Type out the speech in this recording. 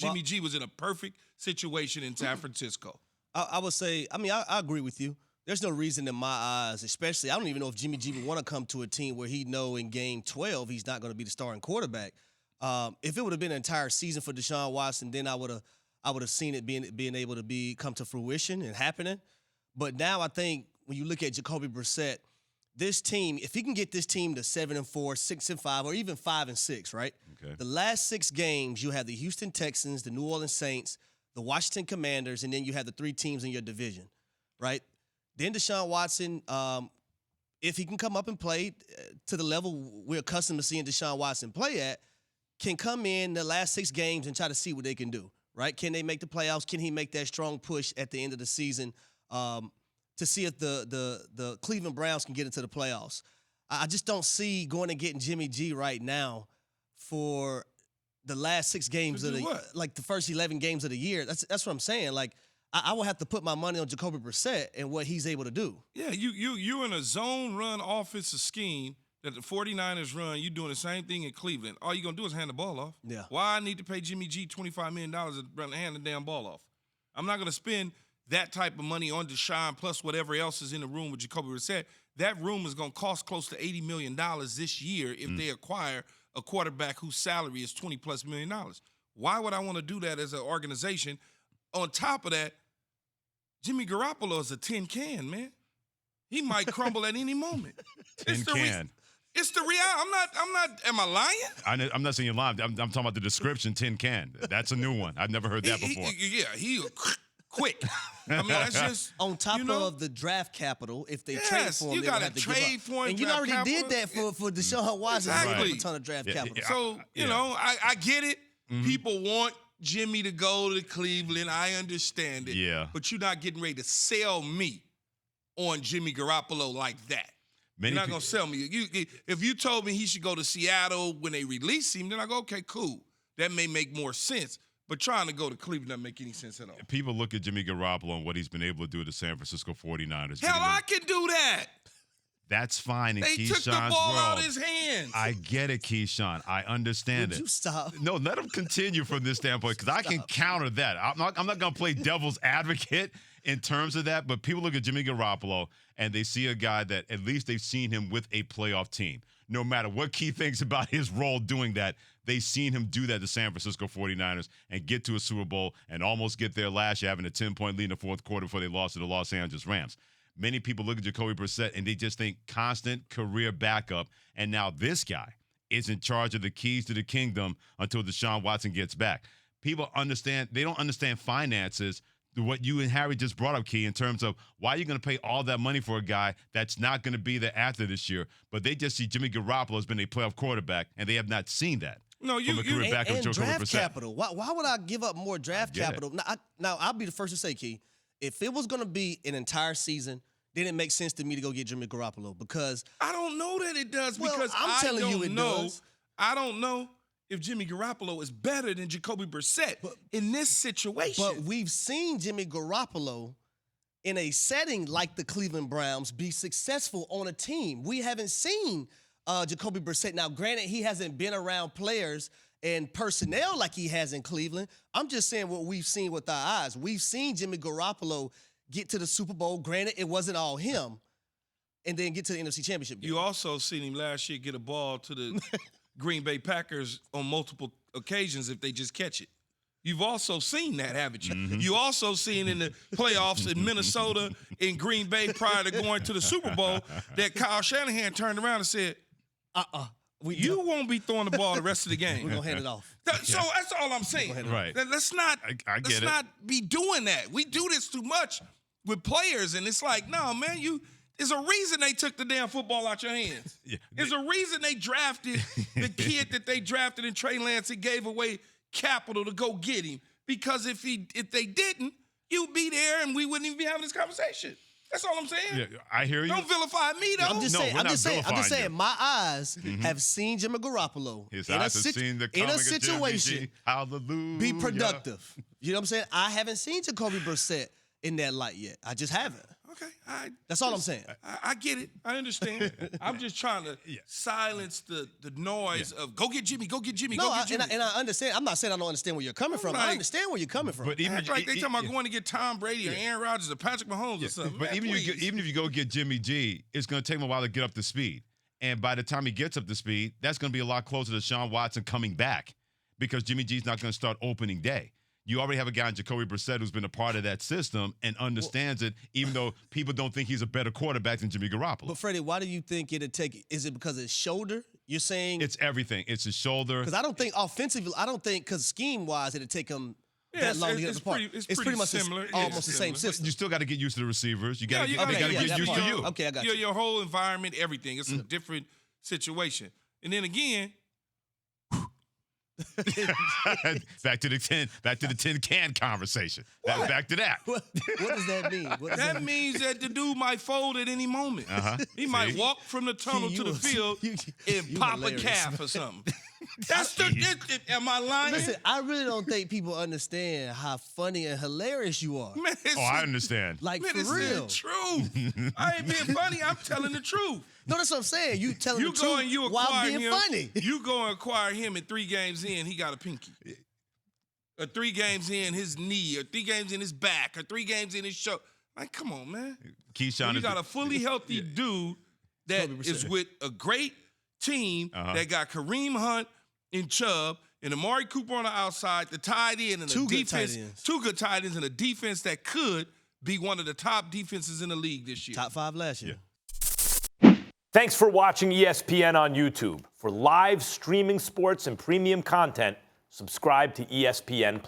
Jimmy G was in a perfect situation in San Francisco. I would say, I agree with you. There's no reason in my eyes, especially, I don't even know if Jimmy G would want to come to a team where he know in game 12 he's not going to be the starting quarterback. If it would have been an entire season for Deshaun Watson, then I would have seen it being able to come to fruition and happening. But now I think when you look at Jacoby Brissett, this team, if he can get this team to 7-4, 6-5, or even 5-6, right? Okay. The last 6 games, you have the Houston Texans, the New Orleans Saints, the Washington Commanders, and then you have the 3 teams in your division, right? Then Deshaun Watson, if he can come up and play to the level we're accustomed to seeing Deshaun Watson play at, can come in the last 6 games and try to see what they can do, right? Can they make the playoffs? Can he make that strong push at the end of the season to see if the Cleveland Browns can get into the playoffs? I just don't see going and getting Jimmy G right now for the last 6 games of the first 11 games of the year. That's what I'm saying. Like, I will have to put my money on Jacoby Brissett and what he's able to do. Yeah, you're in a zone run offensive scheme that the 49ers run. You're doing the same thing in Cleveland. All you're going to do is hand the ball off. Yeah. Why I need to pay Jimmy G $25 million to hand the damn ball off? I'm not going to spend that type of money on Deshaun plus whatever else is in the room with Jacoby Brissett. That room is going to cost close to $80 million this year if they acquire a quarterback whose salary is $20+ million. Why would I want to do that as an organization? On top of that, Jimmy Garoppolo is a tin can, man. He might crumble at any moment. Tin can. It's the reality. I'm not. Am I lying? I'm not saying you're lying. I'm talking about the description, tin can. That's a new one. I've never heard that before. He quick. I mean, that's just on top of the draft capital. If they trade for him, you got to trade for him. And you already did that for Deshaun Watson. Exactly. A ton of draft capital. So you know, I get it. Mm-hmm. People want Jimmy to go to Cleveland. I understand it. Yeah. But you're not getting ready to sell me on Jimmy Garoppolo like that. You're not going to sell me. If you told me he should go to Seattle when they release him, then I go, okay, cool. That may make more sense. But trying to go to Cleveland doesn't make any sense at all. People look at Jimmy Garoppolo and what he's been able to do with the San Francisco 49ers. Hell, I can do that. That's fine in Keyshawn's world. They took the ball out of his hands. I get it, Keyshawn. I understand it. Would you stop? No, let him continue from this standpoint because I can counter that. I'm not going to play devil's advocate in terms of that, but people look at Jimmy Garoppolo and they see a guy that at least they've seen him with a playoff team. No matter what Key thinks about his role doing that, they've seen him do that to San Francisco 49ers and get to a Super Bowl and almost get there last year, having a 10-point lead in the fourth quarter before they lost to the Los Angeles Rams. Many people look at Jacoby Brissett and they just think constant career backup. And now this guy is in charge of the keys to the kingdom until Deshaun Watson gets back. People understand, they don't understand finances, what you and Harry just brought up, Key, in terms of why you're going to pay all that money for a guy that's not going to be there after this year. But they just see Jimmy Garoppolo has been a playoff quarterback, and they have not seen that. No, and draft capital. Why would I give up more draft capital? Now, I'll be the first to say, Key, if it was going to be an entire season, then it makes sense to me to go get Jimmy Garoppolo because I don't know that it does because I'm telling you it does. I don't know if Jimmy Garoppolo is better than Jacoby Brissett in this situation. But we've seen Jimmy Garoppolo in a setting like the Cleveland Browns be successful on a team. We haven't seen Jacoby Brissett. Now, granted, he hasn't been around players and personnel like he has in Cleveland. I'm just saying what we've seen with our eyes. We've seen Jimmy Garoppolo get to the Super Bowl. Granted, it wasn't all him. And then get to the NFC Championship game. You also seen him last year get a ball to the Green Bay Packers on multiple occasions if they just catch it. You've also seen that, haven't you? Mm-hmm. You also seen in the playoffs in Minnesota, in Green Bay prior to going to the Super Bowl, that Kyle Shanahan turned around and said, you won't be throwing the ball the rest of the game. We're going to hand it off. So that's all I'm saying. Right. Let's not be doing that. We do this too much with players, and it's like, no, man, there's a reason they took the damn football out your hands. Yeah. There's a reason they drafted the kid that they drafted in Trey Lance and gave away capital to go get him. Because if they didn't, you'd be there and we wouldn't even be having this conversation. That's all I'm saying. Yeah, I hear you. Don't vilify me, though. I'm just saying, my eyes have seen Jimmy Garoppolo His eyes have seen the in a situation Hallelujah. be productive. You know what I'm saying? I haven't seen Jacoby Brissett in that light yet. I just haven't. Okay, That's all I'm saying. I get it. I understand. I'm just trying to silence the noise of go get Jimmy, go get Jimmy, No, go get Jimmy. and I understand. I'm not saying I don't understand where you're coming from. I understand where you're coming from. But even Act like they talking about going to get Tom Brady or Aaron Rodgers or Patrick Mahomes or something. But Man, even if you go get Jimmy G, it's going to take him a while to get up to speed. And by the time he gets up to speed, that's going to be a lot closer to Deshaun Watson coming back because Jimmy G's not going to start opening day. You already have a guy in Jacoby Brissett who's been a part of that system and understands it, even though people don't think he's a better quarterback than Jimmy Garoppolo. But, Freddie, why do you think it'd take – is it because of his shoulder? You're saying – It's everything. It's his shoulder. Because I don't think offensively – because scheme-wise it'd take him that long to get up the park. It's pretty much similar. Almost the same system. You still got to get used to the receivers. You got to gotta get that used part. to you. Okay, I got you. Your whole environment, everything. It's a different situation. And then again – back to the tin can conversation. Back to that. What does that mean? That means that the dude might fold at any moment. He might walk from the tunnel to the field and pop a calf or something. Am I lying? Listen, I really don't think people understand how funny and hilarious you are. Man, I understand. Like, man, for real. the truth. I ain't being funny. I'm telling the truth. No, that's what I'm saying. You telling the You go truth and you while acquire being him. funny. You go and acquire him, and 3 games in, he got a pinky. Or 3 games in, his knee. Or 3 games in his back. Or 3 games in his shoulder. Like, come on, man. Keyshawn You got a fully healthy dude that is with a great team that got Kareem Hunt and Chubb and Amari Cooper on the outside, the tight end, and Two a good defense. tight ends. 2 good tight ends and a defense that could be one of the top defenses in the league this year. Top 5 last year. Thanks for watching ESPN on YouTube. For live streaming sports and premium content, subscribe to ESPN+.